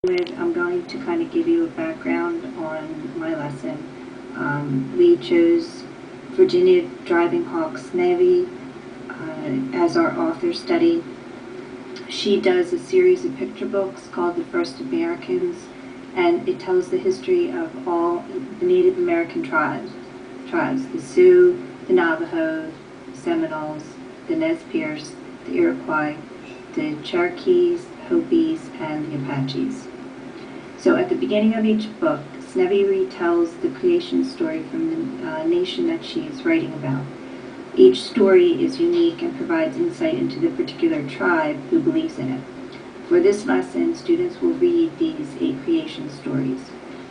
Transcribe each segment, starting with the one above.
I'm going to kind of give you a background on my lesson. We chose Virginia Driving Hawk's Navy as our author study. She does a series of picture books called The First Americans, and it tells the history of all the Native American tribes, the Sioux, the Navajo, the Seminoles, the Nez Perce, the Iroquois, the Cherokees, Hopis, and the Apaches. So at the beginning of each book, Snevy retells the creation story from the nation that she is writing about. Each story is unique and provides insight into the particular tribe who believes in it. For this lesson, students will read these 8 creation stories.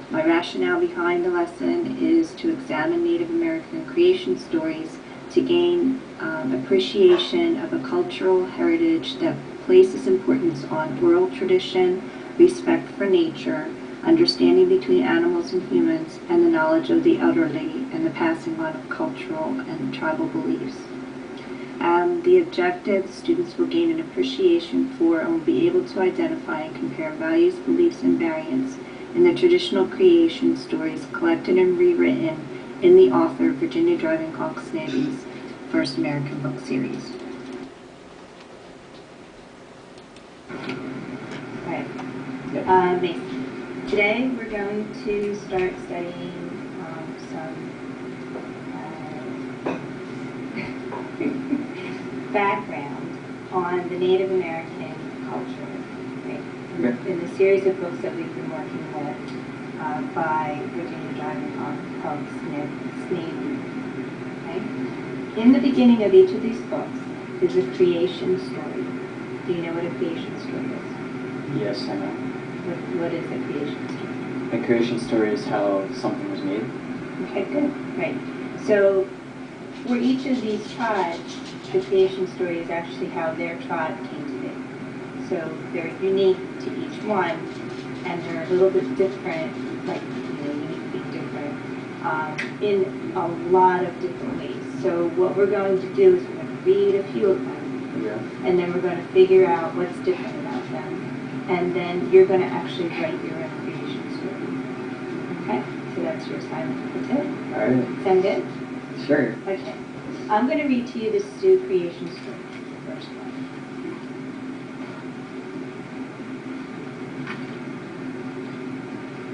My rationale behind the lesson is to examine Native American creation stories to gain appreciation of a cultural heritage that places importance on oral tradition, respect for nature, understanding between animals and humans, and the knowledge of the elderly and the passing on of cultural and tribal beliefs. The objective, students will gain an appreciation for and will be able to identify and compare values, beliefs, and variants in the traditional creation stories collected and rewritten in the author Virginia Driving Hawk's Navy's First American book series. Today we're going to start studying some background on the Native American culture, right? In the series of books that we've been working with by Virginia Driving Hawk's Navy. Okay? In the beginning of each of these books is a creation story. Do you know what a creation story is? Yes, I know. What is a creation story? A creation story is how something was made. Okay, good. Right. So for each of these tribes, the creation story is actually how their tribe came to be. So they're unique to each one, and they're a little bit different, like, uniquely different, in a lot of different ways. So what we're going to do is we're going to read a few of them, and then we're going to figure out what's different about them. And then you're going to actually write your own creation story. Okay? So that's your assignment for today. All right. Sound good? Sure. Okay. I'm going to read to you the Sioux creation story, the first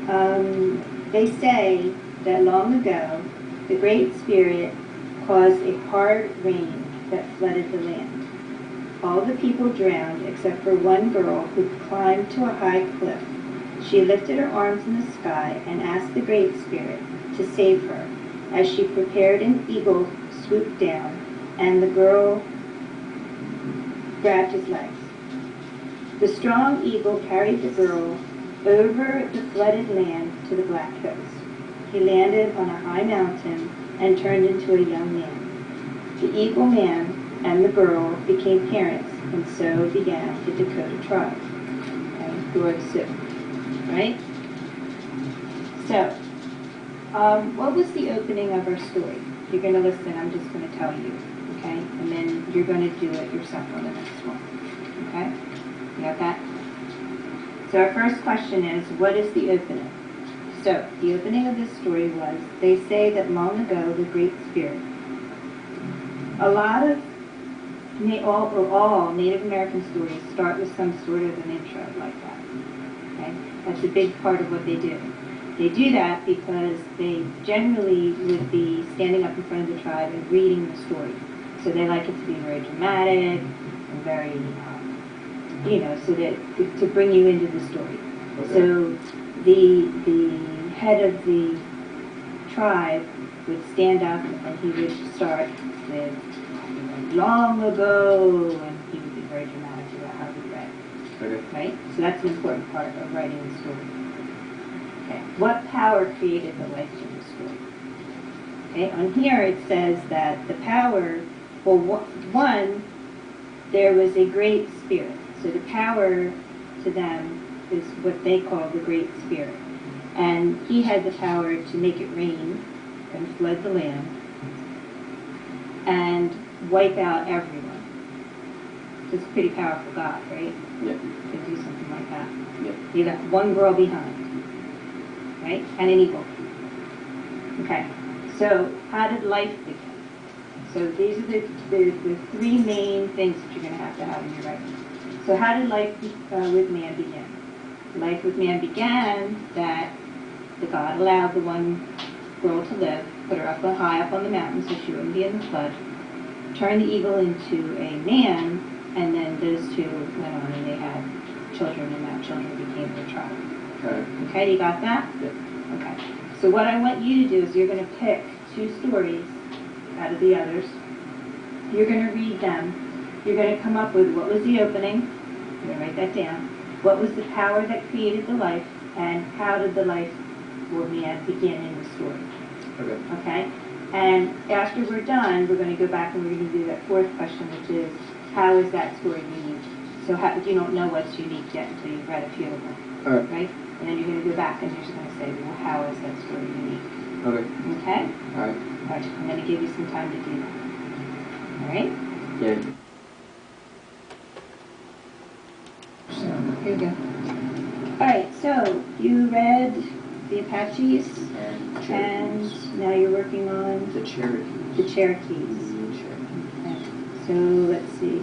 one. They say that long ago, the Great Spirit caused a hard rain that flooded the land. All the people drowned except for one girl who climbed to a high cliff. She lifted her arms in the sky and asked the Great Spirit to save her. As she prepared, an eagle swooped down, and the girl grabbed his legs. The strong eagle carried the girl over the flooded land to the Black Hills. He landed on a high mountain and turned into a young man. The eagle man and the girl became parents, and so began the Dakota tribe, who are the Sioux, right? So, what was the opening of our story? You're going to listen, I'm just going to tell you, okay? And then you're going to do it yourself on the next one, okay? You got that? So our first question is, what is the opening? So, the opening of this story was, they say that long ago, the Great Spirit. A lot of all Native American stories start with some sort of an intro like that. Okay? That's a big part of what they do. They do that because they generally would be standing up in front of the tribe and reading the story. So they like it to be very dramatic and very, so that to bring you into the story. Okay. So the head of the tribe would stand up and he would start with long ago, and he would be very dramatic about how he read. Okay. Right? So that's an important part of writing the story. Okay. What power created the life of the story? Okay. On here it says that the power, well, one, there was a great spirit. So the power to them is what they call the Great Spirit. And he had the power to make it rain and flood the land and wipe out everyone. It's a pretty powerful God, right? Yep. To do something like that. Yep. You left one girl behind, right? And an eagle. Okay. So how did life begin? So these are the three main things that you're going to have in your writing. So how did life with man begin? Life with man began that the God allowed the one girl to live, put her high up on the mountain so she wouldn't be in the flood, turned the eagle into a man, and then those two went on and they had children, and that children became their tribe. Okay, you got that? Yep. Okay. So what I want you to do is you're going to pick two stories out of the others. You're going to read them. You're going to come up with what was the opening. You're going to write that down. What was the power that created the life, and how did the life or man begin in the story? Okay. Okay? And after we're done, we're going to go back and we're going to do that fourth question, which is, how is that story unique? So you don't know what's unique yet until you've read a few of them. All right. Right? And then you're going to go back and you're just going to say, well, how is that story unique? Okay. Okay? All right. All right. I'm going to give you some time to do that. All right? Yeah. So, here we go. All right. So, you read the Apaches, And Cherokees. and now you're working on The Cherokees. the Cherokees. The Cherokees. Okay. So, let's see.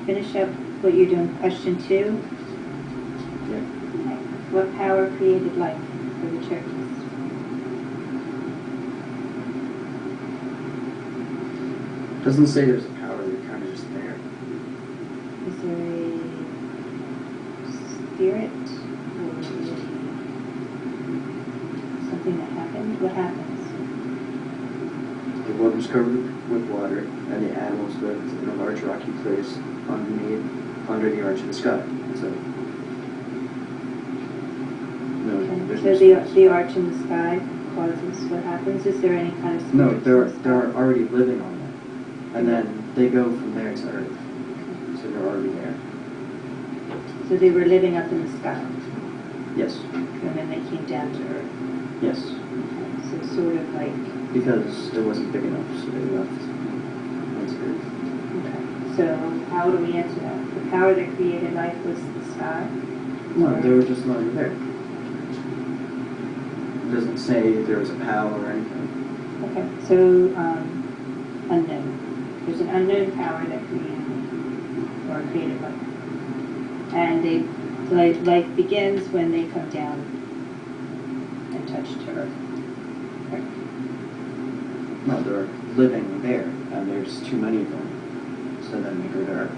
Finish up what you're doing. Question 2. Yeah. What power created life for the Cherokees? Doesn't say there's a power, they're kind of just there. Is there a spirit or something that happened? What happens? The world was covered with water, and the animals lived in a large rocky place under the arch of the sky. So, no, there's So no space. the arch in the sky causes what happens? Is there any kind of spirit? No, in the sky? they're already living on that, and then they go from there to Earth. So they're already there. So they were living up in the sky, Yes. and then they came down to Earth. Yes. Okay. So sort of like, Because it wasn't big enough, so they left onto Earth. okay. So how do we answer that? The power that created life was the sky? No, they were just already there. It doesn't say there was a power or anything. Okay, so unknown. There's an unknown power that created life. And life begins when they come down and touch to Earth. Right? No, they're living there, and there's too many of them. So then they go to Earth.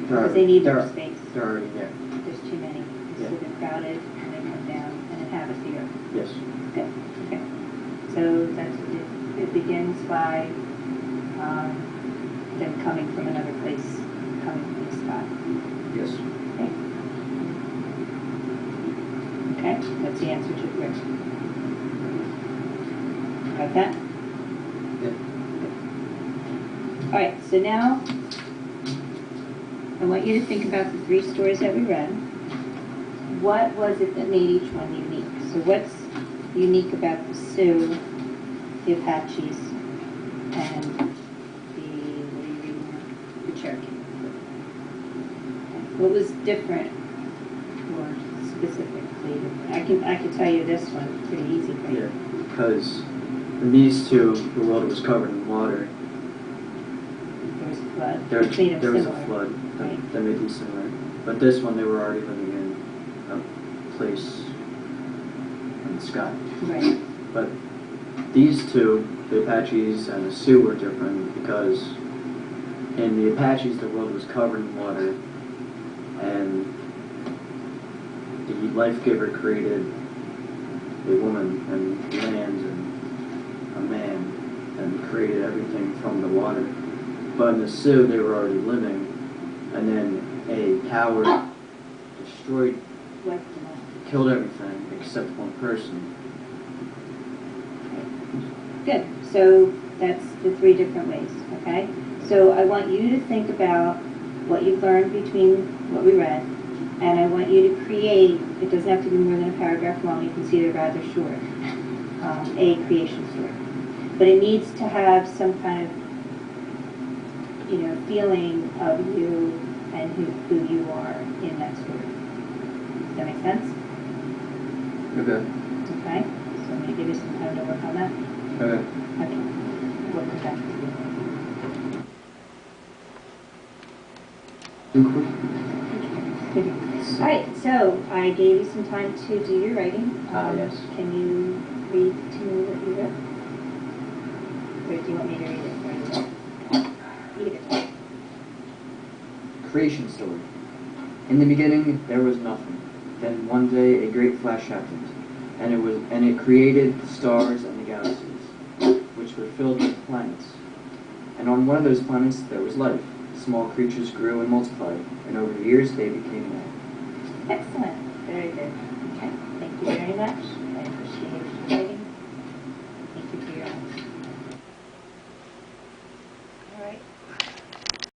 Because they need more space. They're already there. There's too many. Yeah. So they're crowded and they come down and inhabit the Earth. Yes. Good. Okay. So that's it begins by them coming from another place, coming from the sky. Yes. Okay. Okay. That's the answer to the question. Got that? Yeah. All right. So now I want you to think about the three stories that we read. What was it that made each one unique? So what's unique about the Sioux, the Apaches, and the Cherokee? What was different or specifically different? I can tell you this one pretty easy. Right? Yeah. Because in these two, the world was covered in water. There was a flood. There which made them was a similar, flood right? that made them similar. But this one, they were already living in a place in the sky. Right. But these two, the Apaches and the Sioux, were different because in the Apaches, the world was covered in water, and the life giver created a woman and land and a man and created everything from the water. But in the Sioux, they were already living, and then a power destroyed, killed everything except one person. Good. So that's the three different ways, okay? So I want you to think about what you've learned between what we read, and I want you to create, it doesn't have to be more than a paragraph long, you can see they're rather short, a creation story. But it needs to have some kind of feeling of you and who you are in that story. Does that make sense? Okay. Okay, so I'm going to give you some time to work on that. Okay. Okay, we'll come back to you. All right, so I gave you some time to do your writing. Yes. Can you read to me what you wrote? Or do you want me to read it? Either. Creation story. In the beginning, there was nothing. Then one day, a great flash happened, and it created the stars and the galaxies, which were filled with planets. And on one of those planets, there was life. Small creatures grew and multiplied, and over the years, they became more. Excellent. Very good. Okay. Thank you very much.